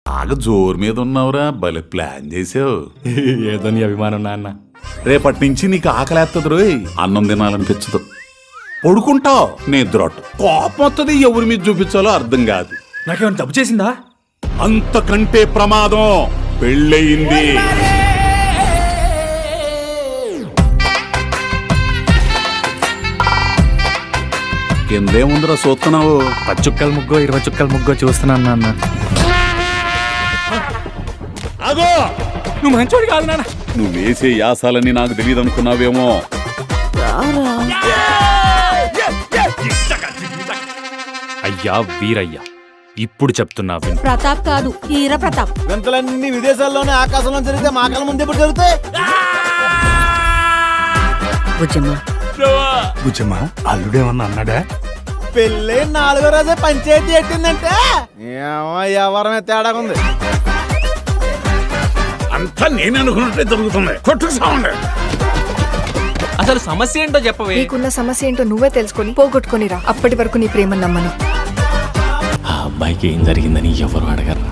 బాగా జోరు మీద ఉన్నావురా, భలే ప్లాన్ చేసావు. ఏదో నీ అభిమానం నాన్న. రేపటి నుంచి నీకు ఆకలేస్తుంది రోయ్, అన్నం తినాలనిపించదు. పడుకుంటావు, నిద్రొట్టు, కోపం వస్తుంది, ఎవరి మీద చూపించాలో అర్థం కాదు. నాకేమైనా తప్పు చేసిందా? అంతకంటే ప్రమాదం పెళ్ళయింది. కిందేముందిరా చూస్తున్నావు? 10 చుక్కల ముగ్గో 20 చుక్కల ముగ్గో చూస్తున్నాను నాన్న. అగో, నువ్వు మంచోడి కాదు నాన్న. నువ్వు వేసే యాసాలని నాకు తెలియదు అనుకున్నావేమో. అయ్యా వీరయ్యా, ఇప్పుడు చెప్తున్నా విను. ప్రతాప్ కాదు, ఈర ప్రతాప్. గంటలన్నీ విదేశాల్లోనే ఆకాశంలో జరిగితే మా కళ్ళ ముందు ఎప్పుడు జరుగుతాయి? బుజ్జమ్మా, అల్లుడేమన్నా అన్నాడా? పెళ్ళి 4వ రోజే పంచాయతీ ఎట్టిందంటే ఎవరమే తేడా ఉంది. అంతా నేను అనుకున్నట్టే జరుగుతుంది. కొట్టుకు సావండి. అసలు సమస్య ఏంటో చెప్పవే. నీకున్న సమస్య ఏంటో నువ్వే తెలుసుకొని పోగొట్టుకునిరా. అప్పటి వరకు నీ ప్రేమ నమ్మను. ఆ అబ్బాయికి ఏం జరిగిందని ఎవరు అడగరు.